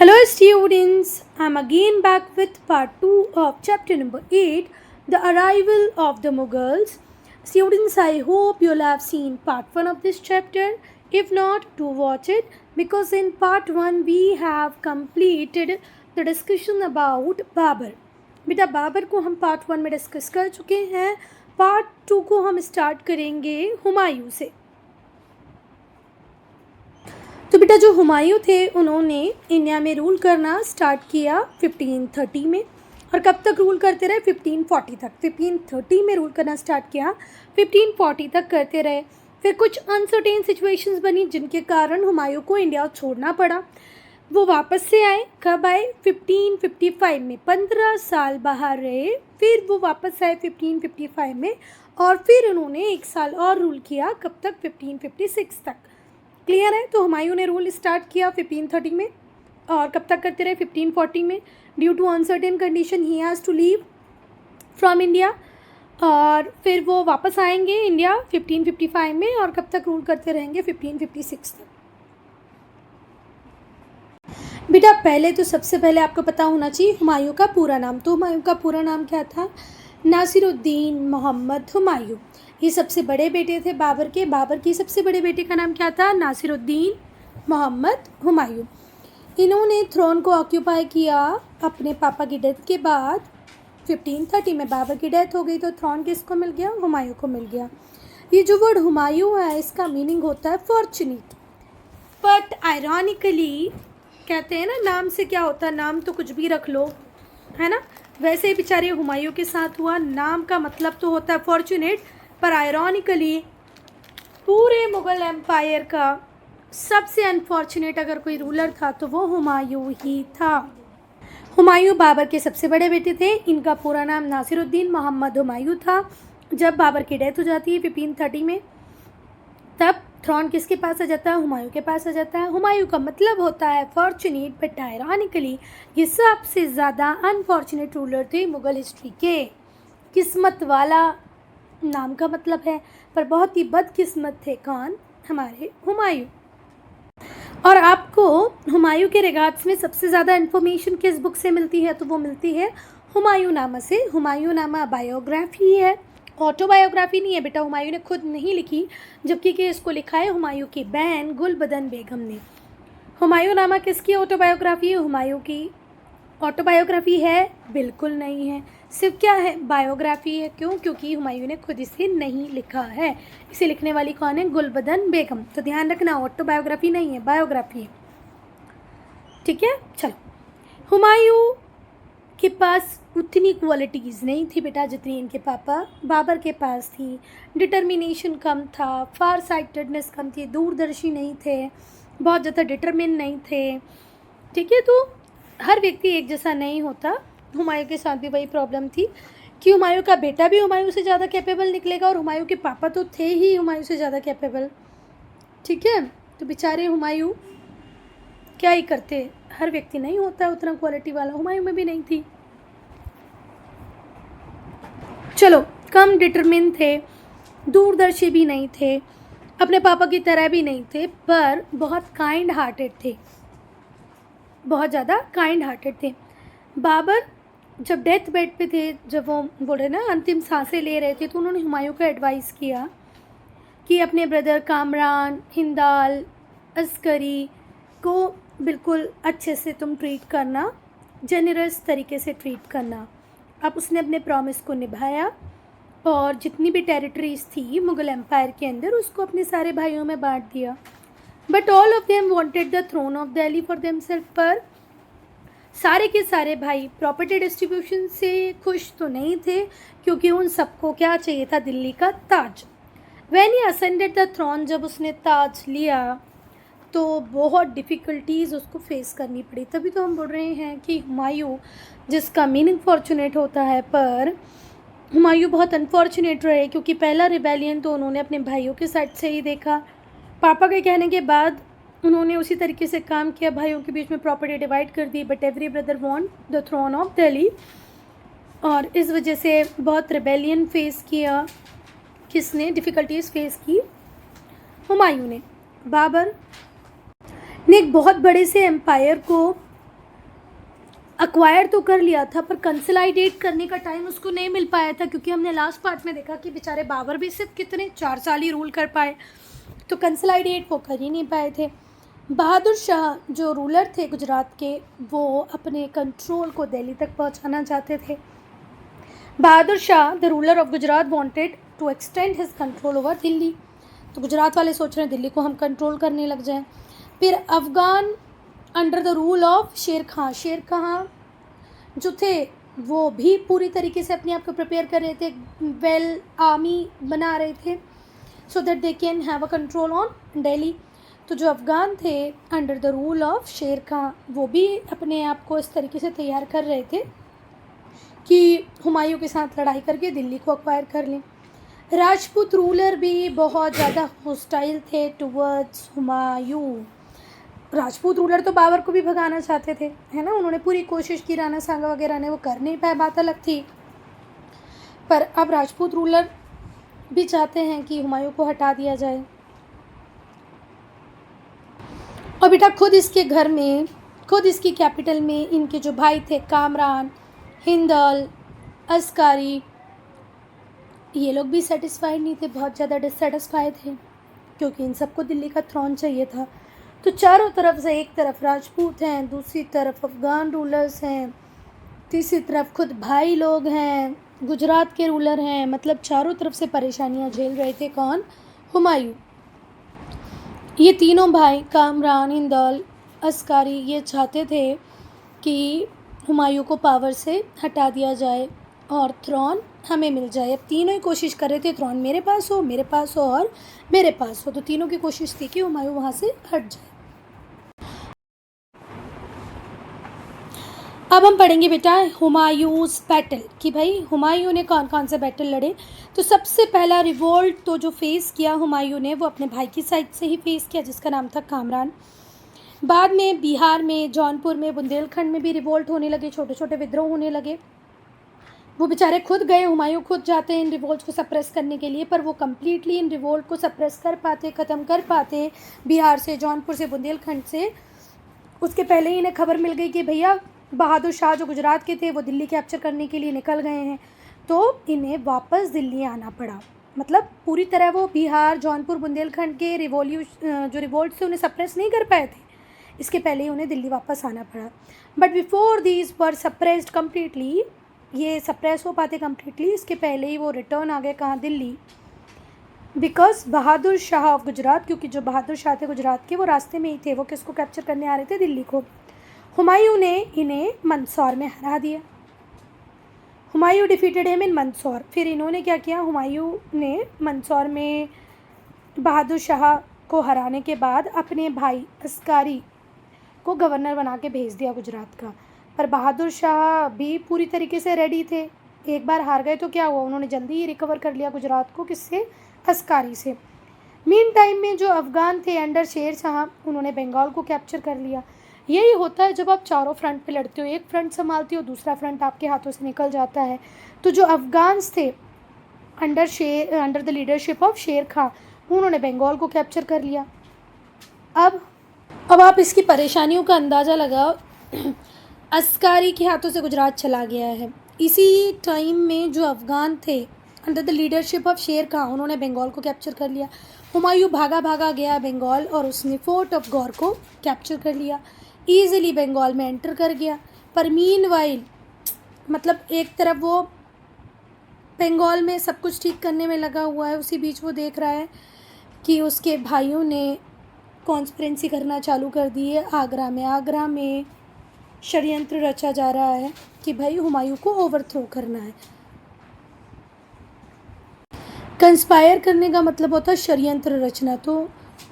Hello students, I'm again back with part 2 of chapter number 8, The Arrival of the Mughals. Students, I hope you'll have seen part 1 of this chapter. If not, do watch it because in part 1 we have completed the discussion about Babur. बेटा बाबर को हम part 1 में discuss कर चुके हैं. Part 2 को हम start करेंगे हुमायूं से. तो बेटा जो हुमायूं थे उन्होंने इंडिया में रूल करना स्टार्ट किया 1530 में और कब तक रूल करते रहे 1540 तक. 1530 में रूल करना स्टार्ट किया, 1540 तक करते रहे. फिर कुछ अनसर्टेन सिचुएशंस बनी जिनके कारण हुमायूं को इंडिया छोड़ना पड़ा. वो वापस से आए. कब आए? 1555 में. 15 साल बाहर रहे, फिर वो वापस आए 1555 में और फिर उन्होंने 1 साल और रूल किया. कब तक? 1556 तक. क्लियर है? तो हुमायूं ने रूल स्टार्ट किया 1530 में और कब तक करते रहे? 1540 में. Due to uncertain condition he has to leave from India और फिर वो वापस आएंगे इंडिया 1555 में और कब तक रूल करते रहेंगे? 1556 तक. बेटा पहले तो सबसे पहले आपको पता होना चाहिए हुमायूं का पूरा नाम. तो हुमायूं का पूरा नाम क्या था? नासिरुद्दीन मोहम्मद हुमायूं. ये सबसे बड़े बेटे थे बाबर के. बाबर के सबसे बड़े बेटे का नाम क्या था? नासिरुद्दीन मोहम्मद हुमायूं. इन्होंने थ्रोन को ऑक्यूपाई किया अपने पापा की डेथ के बाद. 1530 में बाबर की डेथ हो गई तो थ्रोन किसको मिल गया? हुमायूं को मिल गया. ये जो वर्ड हुमायूं है इसका मीनिंग होता है फॉर्चुनेट. बट आयरॉनिकली कहते हैं ना, नाम से क्या होता है, नाम तो कुछ भी रख लो, है ना. वैसे ही बेचारे हुमायूं के साथ हुआ. नाम का मतलब तो होता है फॉर्चुनेट, पर आयरॉनिकली पूरे मुग़ल एम्पायर का सबसे अनफॉर्चुनेट अगर कोई रूलर था तो वो हुमायूं ही था. हुमायूं बाबर के सबसे बड़े बेटे थे. इनका पूरा नाम नासिरुद्दीन मोहम्मद हुमायूं था. जब बाबर की डेथ हो जाती है 1530 में, तब थ्रोन किसके पास आ जाता है? हुमायूं के पास आ जाता है. हुमायूं का मतलब होता है फॉर्चुनेट, बट आयरॉनिकली ये सबसे ज़्यादा अनफॉर्चुनेट रूलर थे मुग़ल हिस्ट्री के. किस्मत वाला नाम का मतलब है, पर बहुत ही बदकिस्मत थे कौन? हमारे हुमायूं. और आपको हुमायूं के रिगार्ड्स में सबसे ज़्यादा इन्फॉर्मेशन किस बुक से मिलती है? तो वो मिलती है हुमायूं नामा से. हुमायूं नामा बायोग्राफी है, ऑटोबायोग्राफी नहीं है बेटा. हुमायूं ने खुद नहीं लिखी, जबकि कि इसको लिखा है हुमायूं की बहन गुलबदन बेगम ने. हुमायूं नामा किसकी ऑटोबायोग्राफी है? हुमायूं की ऑटोबायोग्राफी है? बिल्कुल नहीं है. सिर्फ क्या है? बायोग्राफी है. क्यों? क्योंकि हुमायूं ने खुद इसे नहीं लिखा है. इसे लिखने वाली कौन है? गुलबदन बेगम. तो ध्यान रखना, ऑटोबायोग्राफी नहीं है, बायोग्राफी है. ठीक है, चलो. हुमायूं के पास उतनी क्वालिटीज़ नहीं थी बेटा जितनी इनके पापा बाबर के पास थी. डिटर्मिनेशन कम था, फार साइटेडनेस कम थी, दूरदर्शी नहीं थे, बहुत ज़्यादा डिटर्मिन नहीं थे. ठीक है, तो हर व्यक्ति एक जैसा नहीं होता. हुमायूं के साथ भी वही प्रॉब्लम थी कि हुमायूं का बेटा भी हुमायूं से ज़्यादा कैपेबल निकलेगा और हुमायूं के पापा तो थे ही हुमायूं से ज़्यादा कैपेबल. ठीक है, तो बेचारे हुमायूं क्या ही करते. हर व्यक्ति नहीं होता है उतना क्वालिटी वाला. हुमायूं में भी नहीं थी. चलो, कम डिटरमिन थे, दूरदर्शी भी नहीं थे, अपने पापा की तरह भी नहीं थे, पर बहुत काइंड हार्टेड थे, बहुत ज़्यादा काइंड हार्टेड थे. बाबर जब डेथ बेड पे थे, जब वो बोले ना अंतिम सांसें ले रहे थे, तो उन्होंने हुमायूं को एडवाइस किया कि अपने ब्रदर कामरान, हिंदाल, अस्करी को बिल्कुल अच्छे से तुम ट्रीट करना, जेनरस तरीके से ट्रीट करना. अब उसने अपने प्रॉमिस को निभाया और जितनी भी टेरिटरीज थी मुग़ल एम्पायर के अंदर उसको अपने सारे भाइयों में बांट दिया. But all of them wanted the throne of Delhi for themselves. पर सारे के सारे भाई प्रॉपर्टी डिस्ट्रीब्यूशन से खुश तो नहीं थे, क्योंकि उन सबको क्या चाहिए था? दिल्ली का ताज. When he ascended the throne, जब उसने ताज लिया तो बहुत डिफ़िकल्टीज़ उसको फेस करनी पड़ी. तभी तो हम बोल रहे हैं कि हुमायूं, जिसका मीनिंग फॉर्चुनेट होता है, पर हुमायूं बहुत अनफॉर्चुनेट रहे, क्योंकि पहला रिबेलियन तो उन्होंने अपने भाइयों के साइड से ही देखा. पापा के कहने के बाद उन्होंने उसी तरीके से काम किया, भाइयों के बीच में प्रॉपर्टी डिवाइड कर दी. But every brother want the throne of Delhi, और इस वजह से बहुत रिबेलियन फेस किया. किसने डिफ़िकल्टीज़ फेस की? हुमायूं ने. बाबर ने एक बहुत बड़े से एम्पायर को अक्वायर तो कर लिया था पर कंसोलिडेट करने का टाइम उसको नहीं मिल पाया था, क्योंकि हमने लास्ट पार्ट में देखा कि बेचारे बाबर भी सिर्फ कितने 4 साल ही रूल कर पाए, तो कंसोलिडेट वो कर ही नहीं पाए थे। बहादुर शाह जो रूलर थे गुजरात के, वो अपने कंट्रोल को दिल्ली तक पहुंचाना चाहते थे। Bahadur Shah the ruler of Gujarat wanted to extend his control over Delhi. तो गुजरात वाले सोच रहे हैं दिल्ली को हम कंट्रोल करने लग जाएं। फिर Afghan under the rule of शेर खां, शेर खां जो थे वो भी पूरी तरीके से अपने आप को प्रिपेयर कर रहे थे, वेल आर्मी बना रहे थे so that they can have a control on Delhi. तो जो अफ़गान थे अंडर द रूल ऑफ शेर खां, वो भी अपने आप को इस तरीके से तैयार कर रहे थे कि हुमायूं के साथ लड़ाई करके दिल्ली को अक्वायर कर लें। राजपूत रूलर भी बहुत ज़्यादा हॉस्टाइल थे टुवर्ड्स हुमायूं। राजपूत रूलर तो बाबर को भी भगाना चाहते थे, है ना, उन्होंने पूरी कोशिश की, राणा सांगा वगैरह ने, वो कर नहीं पाए, बात अलग थी। पर अब राजपूत रूलर भी चाहते हैं कि हुमायूं को हटा दिया जाए। और बेटा खुद इसके घर में, खुद इसकी कैपिटल में इनके जो भाई थे कामरान, हिंदल, अस्कारी, ये लोग भी सेटिस्फाइड नहीं थे, बहुत ज़्यादा डिससेटिस्फाइड थे, क्योंकि इन सबको दिल्ली का थ्रोन चाहिए था। तो चारों तरफ से, एक तरफ राजपूत हैं, दूसरी तरफ अफ़गान रूलर्स हैं, तीसरी तरफ खुद भाई लोग हैं, गुजरात के रूलर हैं, मतलब चारों तरफ से परेशानियां झेल रहे थे कौन? हुमायूं। ये तीनों भाई कामरान, हिंदल, अस्कारी, ये चाहते थे कि हुमायूं को पावर से हटा दिया जाए और थ्रोन हमें मिल जाए। अब तीनों ही कोशिश कर रहे थे थ्रोन मेरे पास हो, मेरे पास हो और मेरे पास हो। तो तीनों की कोशिश थी कि हुमायूं वहाँ से हट जाए। अब हम पढ़ेंगे बेटा हुमायूंस बैटल, कि भाई हुमायूं ने कौन कौन से बैटल लड़े। तो सबसे पहला रिवोल्ट तो जो फेस किया हुमायूं ने, वो अपने भाई की साइड से ही फेस किया, जिसका नाम था कामरान। बाद में बिहार में, जौनपुर में, बुंदेलखंड में भी रिवोल्ट होने लगे, छोटे छोटे विद्रोह होने लगे। वो बेचारे खुद गए, हुमायूं खुद जाते हैं इन रिवोल्ट को सप्रेस करने के लिए, पर वो कम्प्लीटली इन रिवोल्ट को सप्रेस कर पाते, ख़त्म कर पाते बिहार से, जौनपुर से, बुंदेलखंड से। उसके पहले ही इन्हें खबर मिल गई कि भैया बहादुर शाह जो गुजरात के थे वो दिल्ली कैप्चर करने के लिए निकल गए हैं, तो इन्हें वापस दिल्ली आना पड़ा। मतलब पूरी तरह वो बिहार, जौनपुर, बुंदेलखंड के जो रिवोल्ट थे उन्हें सप्रेस नहीं कर पाए थे, इसके पहले ही उन्हें दिल्ली वापस आना पड़ा। But before these were suppressed completely, ये सप्रेस हो पाते कम्प्लीटली, इसके पहले ही वो रिटर्न आ गए कहाँ? दिल्ली। बिकॉज बहादुर शाह ऑफ गुजरात, क्योंकि जो बहादुर शाह थे गुजरात के वो रास्ते में ही थे, वो किसको कैप्चर करने आ रहे थे? दिल्ली को। हुमायूं ने इन्हें मंदसौर में हरा दिया। Humayun defeated him in Mandsaur. फिर इन्होंने क्या किया? हुमायूं ने मंदसौर में बहादुर शाह को हराने के बाद अपने भाई अस्कारी को गवर्नर बना के भेज दिया गुजरात का। पर बहादुर शाह भी पूरी तरीके से रेडी थे, एक बार हार गए तो क्या हुआ, उन्होंने जल्दी ही रिकवर कर लिया गुजरात को। किससे? अस्कारी से। मीन टाइम में जो अफ़गान थे अंडर शेर शाह, उन्होंने बंगाल को कैप्चर कर लिया। यही होता है जब आप चारों फ्रंट पे लड़ते हो, एक फ्रंट संभालते हो, दूसरा फ्रंट आपके हाथों से निकल जाता है। तो जो अफ़गान्स थे अंडर द लीडरशिप ऑफ शेर खां, उन्होंने बंगाल को कैप्चर कर लिया। अब आप इसकी परेशानियों का अंदाज़ा लगाओ। अस्कारी के हाथों से गुजरात चला गया है, इसी टाइम में जो अफ़गान थे अंडर द लीडरशिप ऑफ शेर खां, उन्होंने बंगाल को कैप्चर कर लिया। हुमायूं भागा गया बंगाल और उसने फोर्ट ऑफ गौर को कैप्चर कर लिया, ईज़िली बंगाल में एंटर कर गया। पर मीनवाइल, मतलब एक तरफ वो बंगाल में सब कुछ ठीक करने में लगा हुआ है, उसी बीच वो देख रहा है कि उसके भाइयों ने कॉन्स्पिरेंसी करना चालू कर दी है। आगरा में षड्यंत्र रचा जा रहा है कि भाई हुमायूं को ओवरथ्रो करना है। कंस्पायर करने का मतलब होता है षड्यंत्र रचना। तो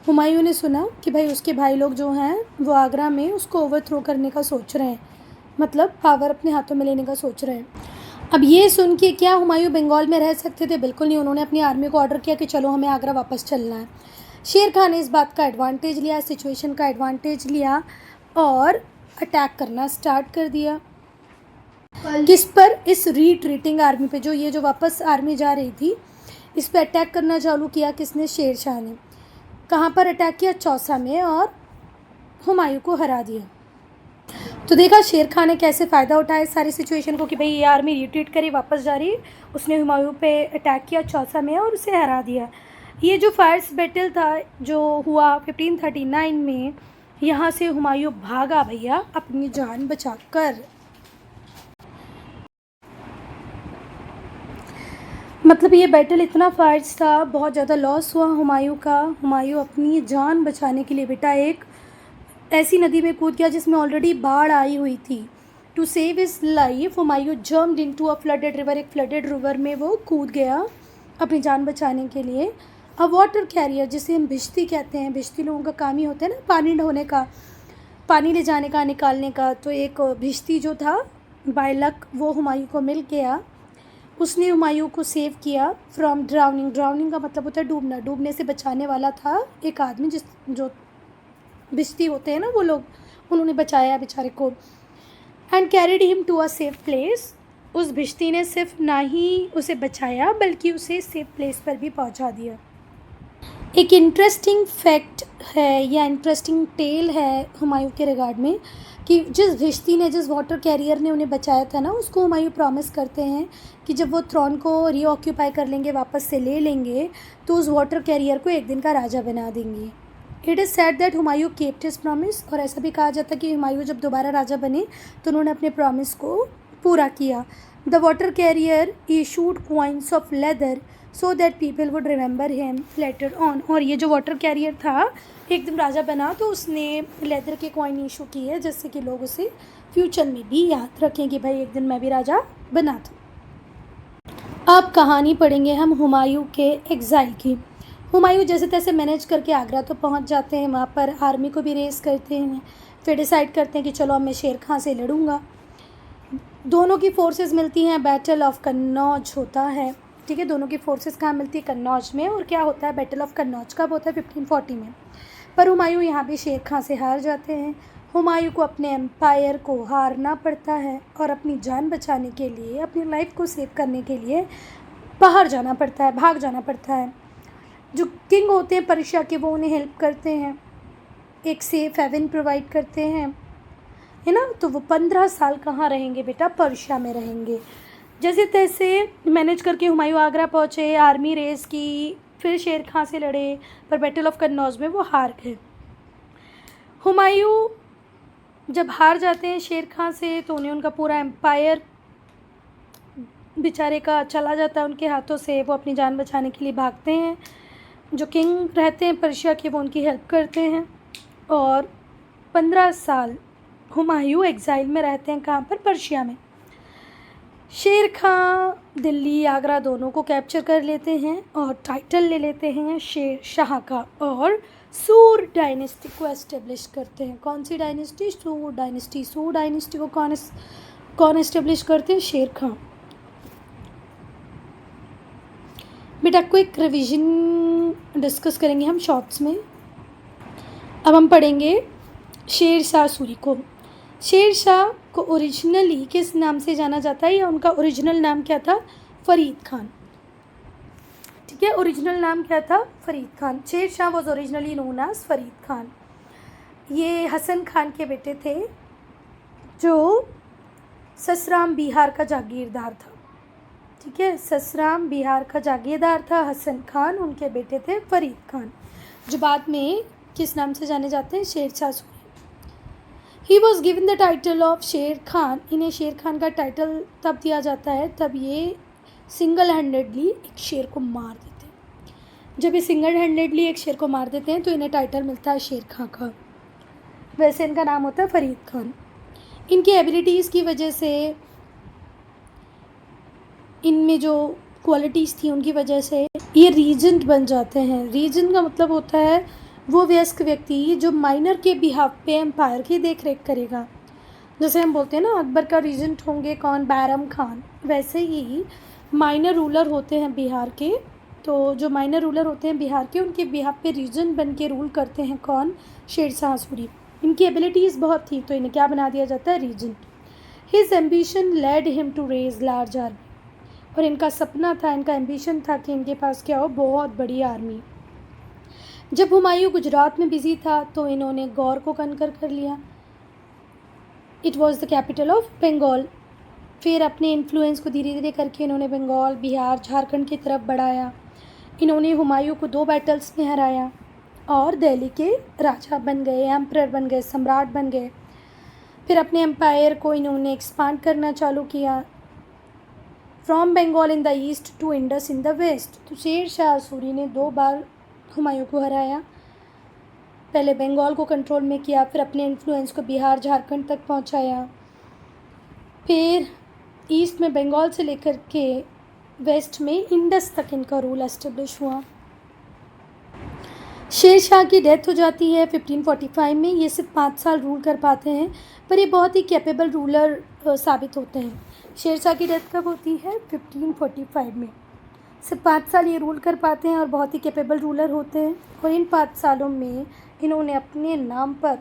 हुमायूं ने सुना कि भाई उसके भाई लोग जो हैं वो आगरा में उसको ओवरथ्रो करने का सोच रहे हैं, मतलब पावर अपने हाथों में लेने का सोच रहे हैं। अब ये सुन के क्या हुमायूं बंगाल में रह सकते थे? बिल्कुल नहीं। उन्होंने अपनी आर्मी को ऑर्डर किया कि चलो हमें आगरा वापस चलना है। शेर खान ने इस बात का एडवांटेज लिया, सिचुएशन का एडवांटेज लिया और अटैक करना स्टार्ट कर दिया। किस पर? इस रिट्रीटिंग आर्मी पे, जो वापस आर्मी जा रही थी, इस पर अटैक करना चालू किया। किसने? शेर शाह ने। कहाँ पर अटैक किया? चौसा में, और हुमायूं को हरा दिया। तो देखा शेर खान ने कैसे फ़ायदा उठाया इस सारी सिचुएशन को कि भाई ये आर्मी रिट्रीट करी, वापस जा रही। उसने हुमायूं पे अटैक किया चौसा में और उसे हरा दिया। ये जो फायर्स बैटल था जो हुआ 1539 में, यहाँ से हुमायूं भागा भैया अपनी जान बचाकर। मतलब ये बैटल इतना फायर्स था, बहुत ज़्यादा लॉस हुआ हुमायूं का। हुमायूं अपनी जान बचाने के लिए बेटा एक ऐसी नदी में कूद गया जिसमें ऑलरेडी बाढ़ आई हुई थी। To save his life Humayun jumped into a flooded river, एक फ्लडेड रिवर में वो कूद गया अपनी जान बचाने के लिए। अ वाटर कैरियर, जिसे हम भिश्ती कहते हैं, भिश्ती लोगों का काम ही होता है ना पानी ढोने का, पानी ले जाने का, निकालने का। तो एक भिश्ती जो था बाय लक वो हुमायूं को मिल गया। उसने हुमायूं को सेव किया फ्रॉम ड्राउनिंग। ड्राउनिंग का मतलब होता है डूबना, डूबने से बचाने वाला था एक आदमी जो भिश्ती होते हैं ना वो लोग, उन्होंने बचाया बेचारे को। And carried him to a safe place. उस भिश्ती ने सिर्फ ना ही उसे बचाया बल्कि उसे सेफ प्लेस पर भी पहुंचा दिया। एक इंटरेस्टिंग फैक्ट है या इंटरेस्टिंग टेल है हुमायूं के रिगार्ड में कि जिस भिश्ती ने, जिस वाटर कैरियर ने उन्हें बचाया था ना, उसको हुमायूं प्रॉमिस करते हैं कि जब वो थ्रोन को रीऑक्यूपाई कर लेंगे, वापस से ले लेंगे, तो उस वाटर कैरियर को एक दिन का राजा बना देंगे। It is said that Humayun kept his promise. और ऐसा भी कहा जाता है कि हुमायूं जब दोबारा राजा बने तो उन्होंने अपने प्रॉमिस को पूरा किया। The water career issued coins of leather so that people would remember him later on. और ये जो वाटर कैरियर था एक दिन राजा बना तो उसने लेदर के कॉइन इशू किए जिससे कि लोग उसे फ्यूचर में भी याद रखें कि भाई एक दिन मैं भी राजा बना था। अब कहानी पढ़ेंगे हम हुमायूं के एग्ज़ाइल की। हुमायूं जैसे तैसे मैनेज करके आगरा तो पहुंच जाते हैं, वहाँ पर आर्मी को भी रेस करते हैं, फिर डिसाइड करते हैं कि चलो अब मैं शेर खां से लड़ूंगा। दोनों की फोर्सेस मिलती हैं, बैटल ऑफ कन्नौज होता है। ठीक है, दोनों की फोर्सेस कहाँ मिलती है? कन्नौज में। और क्या होता है बैटल ऑफ कन्नौज कब होता है? 1540 में। पर हुमायूं यहाँ भी शेर खां से हार जाते हैं। हुमायूं को अपने एम्पायर को हारना पड़ता है और अपनी जान बचाने के लिए, अपनी लाइफ को सेव करने के लिए बाहर जाना पड़ता है, भाग जाना पड़ता है। जो किंग होते हैं पर्शिया के वो उन्हें हेल्प करते हैं, एक सेफ हेवन प्रोवाइड करते हैं, है ना। तो वो 15 साल कहाँ रहेंगे बेटा? पर्शिया में रहेंगे। जैसे तैसे मैनेज करके हुमायूं आगरा पहुँचे, आर्मी रेस की, फिर शेर खां से लड़े, पर बैटल ऑफ कन्नौज में वो हार गए। हुमायूं जब हार जाते हैं शेर खां से तो उन्हें उनका पूरा एम्पायर बेचारे का चला जाता है उनके हाथों से। वो अपनी जान बचाने के लिए भागते हैं। जो किंग रहते हैं पर्शिया के वो उनकी हेल्प करते हैं और 15 साल हुमायूं एग्ज़ाइल में रहते हैं। कहाँ पर? पर्शिया में। शेर खां दिल्ली आगरा दोनों को कैप्चर कर लेते हैं और टाइटल ले लेते हैं शेर शाह का और सूर डायनेस्टी को एस्टेब्लिश करते हैं। कौन सी डायनेस्टी? सूर डायनेस्टी। सूर डायनेस्टी को कौन एस्टेब्लिश करते हैं? शेर खां। बेटा क्विक रिवीजन डिस्कस करेंगे हम शॉर्ट्स में। अब हम पढ़ेंगे शेर शाह सूरी को। शेर शाह को ओरिजिनली किस नाम से जाना जाता है या उनका ओरिजिनल नाम क्या था? फरीद खान। ठीक है, ओरिजिनल नाम क्या था? Farid Khan. Sher Shah was originally known as Farid Khan. ये हसन खान के बेटे थे जो ससराम बिहार का जागीरदार था। ठीक है, ससराम बिहार का जागीरदार था हसन खान, उनके बेटे थे फरीद खान जो बाद में किस नाम से जाने जाते हैं? Sher Shah Suri. He was given the title of शेर खान। इन्हें शेर खान का टाइटल तब दिया जाता है तब ये सिंगल हैंडेडली एक शेर को मार देते हैं। जब ये सिंगल हैंडेडली एक शेर को मार देते हैं तो इन्हें टाइटल मिलता है शेर खां का। वैसे इनका नाम होता है फरीद खान। इनकी एबिलिटीज़ की वजह से, इनमें जो क्वालिटीज़ थी उनकी वजह से ये रीजेंट बन जाते हैं। रीजेंट का मतलब होता है वो वयस्क व्यक्ति जो माइनर के बिहाफ पे एम्पायर की देख रेख करेगा। जैसे हम बोलते हैं ना अकबर का रीजेंट होंगे कौन? बैरम खान। वैसे ही माइनर रूलर होते हैं बिहार के, तो जो माइनर रूलर होते हैं बिहार के उनके बिहाफ पे रीजेंट बन के रूल करते हैं कौन? शेर शाह सूरी। इनकी एबिलिटीज़ बहुत थी तो इन्हें क्या बना दिया जाता है? Regent. His ambition led him to raise large army. और इनका सपना था, इनका एम्बिशन था कि इनके पास क्या हो? बहुत बड़ी आर्मी। जब हुमायूं गुजरात में बिजी था तो इन्होंने गौर को कनकर कर लिया। It was the capital of Bengal. फिर अपने इन्फ्लुएंस को धीरे धीरे करके इन्होंने बंगाल, बिहार, झारखंड की तरफ बढ़ाया। इन्होंने हुमायूं को 2 बैटल्स में हराया और दिल्ली के राजा बन गए, एम्परर बन गए, सम्राट बन गए। फिर अपने एम्पायर को इन्होंने एक्सपांड करना चालू किया, from Bengal in the east to Indus in the west. तो शेर शाह सूरी ने 2 बार हुमायूं को हराया। पहले बंगाल को कंट्रोल में किया, फिर अपने इन्फ्लुएंस को बिहार, झारखंड तक पहुंचाया। फिर ईस्ट में बंगाल से लेकर के वेस्ट में इंडस तक इनका रूल एस्टेब्लिश हुआ। शेर शाह की डेथ हो जाती है 1545 में। ये सिर्फ 5 साल रूल कर पाते हैं, पर ये बहुत ही कैपेबल रूलर साबित होते हैं। शेर शाह की डेथ कब होती है? 1545 में। सिर्फ 5 साल ये रूल कर पाते हैं और बहुत ही कैपेबल रूलर होते हैं। और इन 5 सालों में इन्होंने अपने नाम पर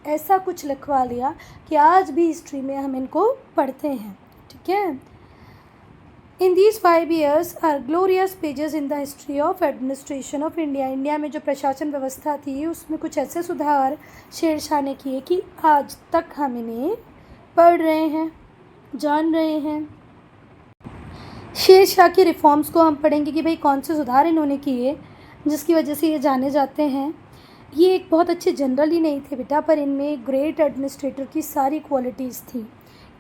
ऐसा कुछ लिखवा लिया कि आज भी हिस्ट्री में हम इनको पढ़ते हैं। ठीक है। In these 5 years are glorious pages in the history of administration of India. India में जो प्रशासन व्यवस्था थी उसमें कुछ ऐसे सुधार शेर शाह ने किए कि आज तक हम इन्हें पढ़ रहे हैं, जान रहे हैं। शेर शाह के रिफॉर्म्स को हम पढ़ेंगे कि भाई कौन से सुधार इन्होंने किए जिसकी वजह से ये जाने जाते हैं। ये एक बहुत अच्छे जनरल ही नहीं थे बेटा, पर इनमें ग्रेट एडमिनिस्ट्रेटर की सारी क्वालिटीज़ थी।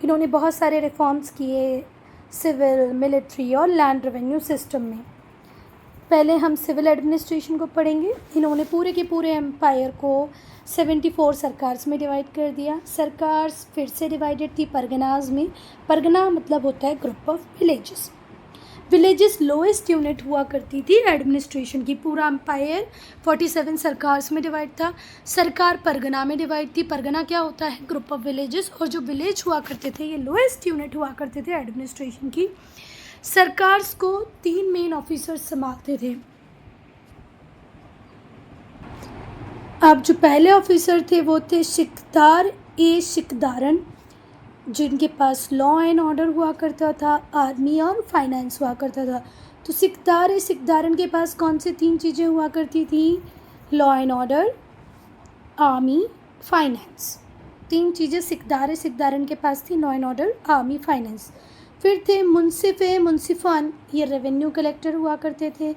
इन्होंने बहुत सारे रिफॉर्म्स किए सिविल, मिलिट्री और लैंड रेवेन्यू सिस्टम में। पहले हम सिविल एडमिनिस्ट्रेशन को पढ़ेंगे। इन्होंने पूरे के पूरे एम्पायर को 74 सरकार्स में डिवाइड कर दिया। सरकार्स फिर से डिवाइडेड थी परगनाज में। परगना मतलब होता है group of villages. Villages lowest unit हुआ करती थी एडमिनिस्ट्रेशन की। पूरा एम्पायर 47 सरकार्स में डिवाइड था। सरकार परगना में डिवाइड थी। परगना क्या होता है? Group of villages. और जो विलेज हुआ करते थे ये लोएस्ट यूनिट हुआ करते थे एडमिनिस्ट्रेशन की। सरकार्स को 3 मेन ऑफिसर्स संभालते थे। अब जो पहले ऑफिसर थे वो थे सिकदार ए सिकदारन, जिनके पास लॉ एंड ऑर्डर हुआ करता था, आर्मी और फाइनेंस हुआ करता था। तो सिकदार ए सिकदारन के पास कौन से 3 चीज़ें हुआ करती थी? Law and order, army, finance. 3 चीज़ें सिकदार ए सिकदारन के पास थी, law and order, army, finance. फिर थे मुंसिफ ए मुंसिफान, ये रेवेन्यू कलेक्टर हुआ करते थे।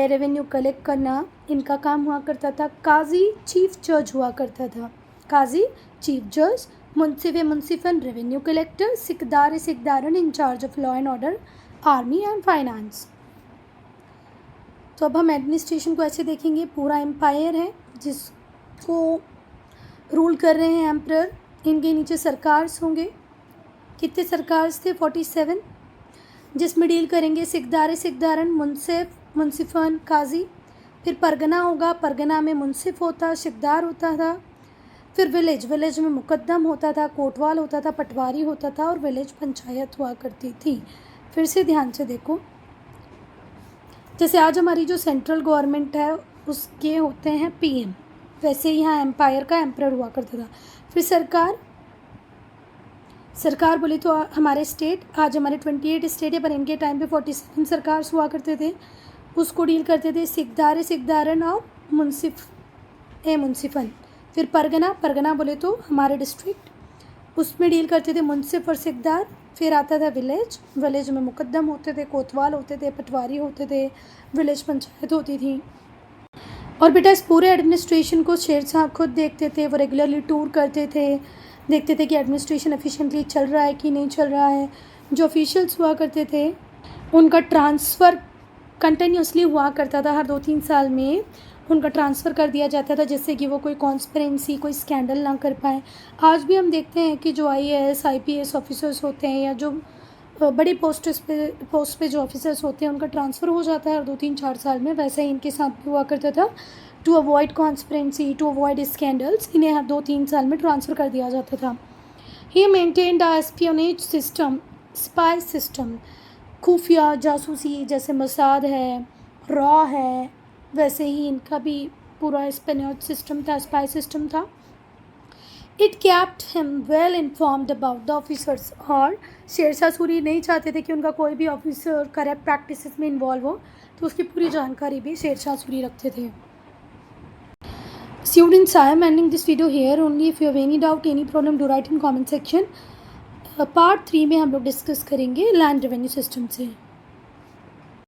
रेवेन्यू कलेक्ट करना इनका काम हुआ करता था। काजी चीफ जज हुआ करता था। काजी चीफ जज, मुंसिफ ए मुंसिफन रेवेन्यू कलेक्टर, सिकदार ए सिकदारन in charge of law and order, army and finance. तो अब हम एडमिनिस्ट्रेशन को ऐसे देखेंगे। पूरा एम्पायर है जिसको रूल कर रहे हैं एम्परर। इनके नीचे सरकार्स होंगे। कितने सरकार्स थे? 47, जिसमें डील करेंगे सिकदार ए सिकदारन, मुंसिफ, मुंसिफान, काजी। फिर परगना होगा। परगना में मुंसिफ होता, सिकदार होता था। फिर विलेज, विलेज में मुकद्दम होता था, कोटवाल होता था, पटवारी होता था और विलेज पंचायत हुआ करती थी। फिर से ध्यान से देखो, जैसे आज हमारी जो सेंट्रल गवर्नमेंट है उसके होते हैं पीएम, वैसे ही यहाँ एम्पायर का एम्परर हुआ करता था। फिर सरकार, सरकार बोले तो हमारे स्टेट, आज हमारे 28 स्टेट है पर इनके टाइम पे 47 सरकार हुआ करते थे। उसको डील करते थे सिकदार ए सिकदारन और मुंसिफ ए मुंसिफन। फिर परगना, परगना बोले तो हमारे डिस्ट्रिक्ट, उसमें डील करते थे मुंसिफ और सिकदार। फिर आता था विलेज, विलेज में मुकद्दम होते थे, कोतवाल होते थे, पटवारी होते थे, विलेज पंचायत होती थी। और बेटा इस पूरे एडमिनिस्ट्रेशन को शेर शाह खुद देखते थे। वो रेगुलरली टूर करते थे, देखते थे कि एडमिनिस्ट्रेशन एफिशिएंटली चल रहा है कि नहीं चल रहा है। जो ऑफिशियल्स हुआ करते थे उनका ट्रांसफ़र कंटिन्यूसली हुआ करता था। हर 2-3 साल में उनका ट्रांसफ़र कर दिया जाता था, जिससे कि वो कोई कॉन्स्पिरेंसी, कोई स्कैंडल ना कर पाएँ। आज भी हम देखते हैं कि जो IAS IPS ऑफिसर्स होते हैं या जो बड़ी पोस्ट पे जो ऑफिसर्स होते हैं उनका ट्रांसफ़र हो जाता है हर 2-3-4 साल में। वैसे ही इनके साथ भी हुआ करता था। To avoid conspiracy, to avoid scandals, इन्हें हर 2-3 साल में ट्रांसफ़र कर दिया जाता था। He maintained a espionage system, spy system, खुफिया जासूसी, जैसे मोसाद है, रॉ है, वैसे ही इनका भी पूरा एस्पियोनेज सिस्टम था, स्पाई सिस्टम था। It kept him well informed about the officers. और शेर शाह सूरी नहीं चाहते थे कि उनका कोई भी ऑफिसर करप्ट प्रैक्टिसेस में इन्वॉल्व हो, तो उसकी पूरी जानकारी भी शेर शाह सूरी रखते थे। Students, I am ending this video here only. If you have any doubt, any problem, do write in comment section. Part 3 में हम लोग डिस्कस करेंगे लैंड रेवेन्यू सिस्टम से.